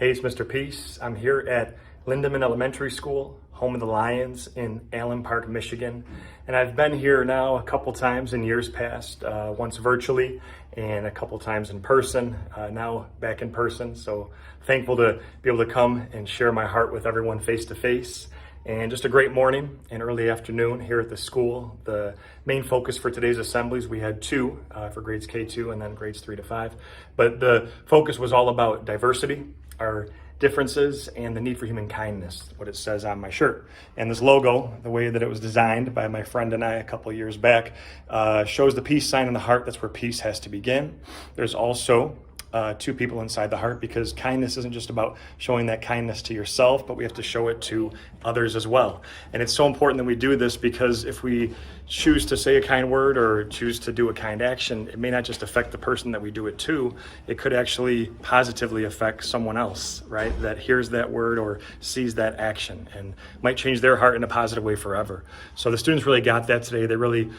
Hey, it's Mr. Peace. I'm here at Lindemann Elementary School, home of the Lions in Allen Park, Michigan. And I've been here now a couple times in years past, once virtually and a couple times in person, now back in person. So thankful to be able to come and share my heart with everyone face to face. And just a great morning and early afternoon here at the school. The main focus for today's assemblies, we had two for grades K2 and then grades 3 to 5. But the focus was all about diversity, our differences, and the need for human kindness, what it says on my shirt. And this logo, the way that it was designed by my friend and I a couple of years back, shows the peace sign in the heart. That's where peace has to begin. There's also two people inside the heart, because kindness isn't just about showing that kindness to yourself, but we have to show it to others as well. And it's so important that we do this, because if we choose to say a kind word or choose to do a kind action, it may not just affect the person that we do it to, it could actually positively affect someone else, right? That hears that word or sees that action and might change their heart in a positive way forever. So the students really got that today. They really,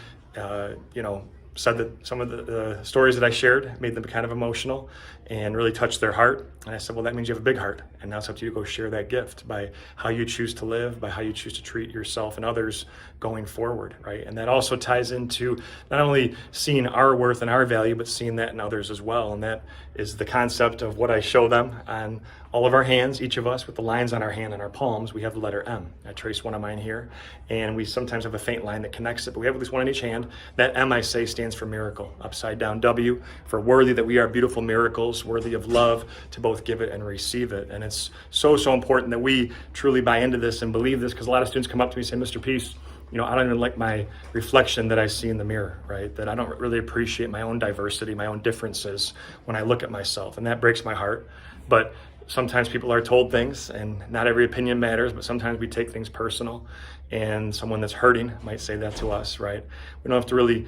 said that some of the stories that I shared made them kind of emotional and really touched their heart. And I said, well, that means you have a big heart. And now it's up to you to go share that gift by how you choose to live, by how you choose to treat yourself and others going forward, right? And that also ties into not only seeing our worth and our value, but seeing that in others as well. And that is the concept of what I show them on all of our hands, each of us with the lines on our hand and our palms. We have the letter M. I trace one of mine here, and we sometimes have a faint line that connects it, but we have at least one in each hand. That M, I say, stands for miracle. Upside down W for worthy, that we are beautiful miracles, worthy of love, to both give it and receive it. And it's so important that we truly buy into this and believe this, because a lot of students come up to me and say, Mr. Peace, I don't even like my reflection that I see in the mirror, right? That I don't really appreciate my own diversity, my own differences when I look at myself. And that breaks my heart. But sometimes people are told things, and not every opinion matters, but sometimes we take things personal, and someone that's hurting might say that to us, right? We don't have to really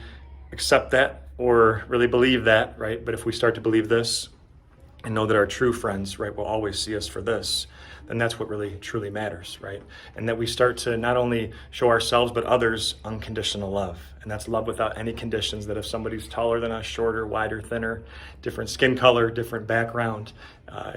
accept that or really believe that, right? But if we start to believe this and know that our true friends, right, will always see us for this, then that's what really truly matters, right? And that we start to not only show ourselves but others unconditional love. And that's love without any conditions, that if somebody's taller than us, shorter, wider, thinner, different skin color, different background,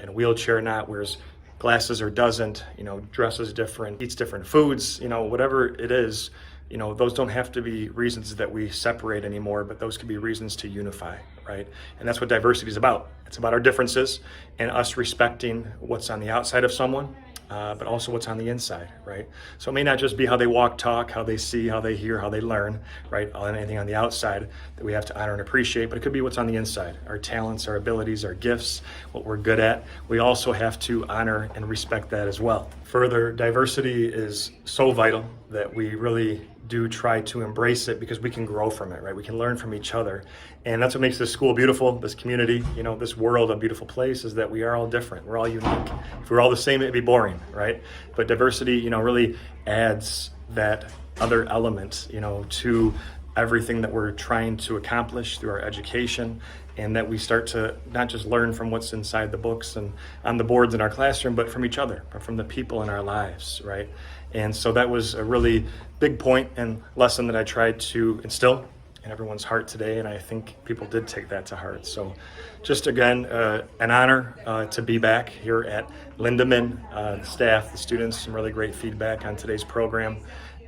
in a wheelchair or not, wears glasses or doesn't, dresses different, eats different foods, whatever it is, those don't have to be reasons that we separate anymore, but those could be reasons to unify, right? And that's what diversity is about. It's about our differences and us respecting what's on the outside of someone, but also what's on the inside, right? So it may not just be how they walk, talk, how they see, how they hear, how they learn, right? Anything on the outside that we have to honor and appreciate, but it could be what's on the inside, our talents, our abilities, our gifts, what we're good at. We also have to honor and respect that as well. Further, diversity is so vital that we really do try to embrace it, because we can grow from it, right? We can learn from each other. And that's what makes this school beautiful, this community, this world a beautiful place, is that we are all different. We're all unique. If we were all the same, it'd be boring, right? But diversity, really adds that other element, to everything that we're trying to accomplish through our education, and that we start to not just learn from what's inside the books and on the boards in our classroom, but from each other, but from the people in our lives, right? And so that was a really big point and lesson that I tried to instill in everyone's heart today, and I think people did take that to heart. So just again, an honor to be back here at Lindemann, the staff, the students, some really great feedback on today's program,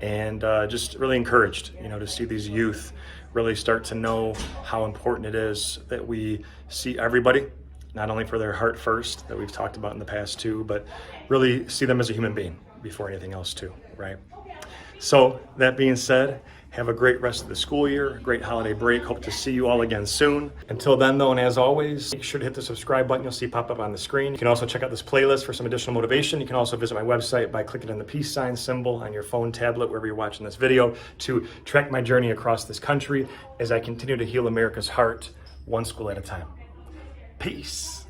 and just really encouraged, to see these youth really start to know how important it is that we see everybody, not only for their heart first, that we've talked about in the past too, but really see them as a human being before anything else too, right? So that being said, have a great rest of the school year, great holiday break. Hope to see you all again soon. Until then though, and as always, make sure to hit the subscribe button you'll see pop up on the screen. You can also check out this playlist for some additional motivation. You can also visit my website by clicking on the peace sign symbol on your phone, tablet, wherever you're watching this video, to track my journey across this country as I continue to heal America's heart, one school at a time. Peace.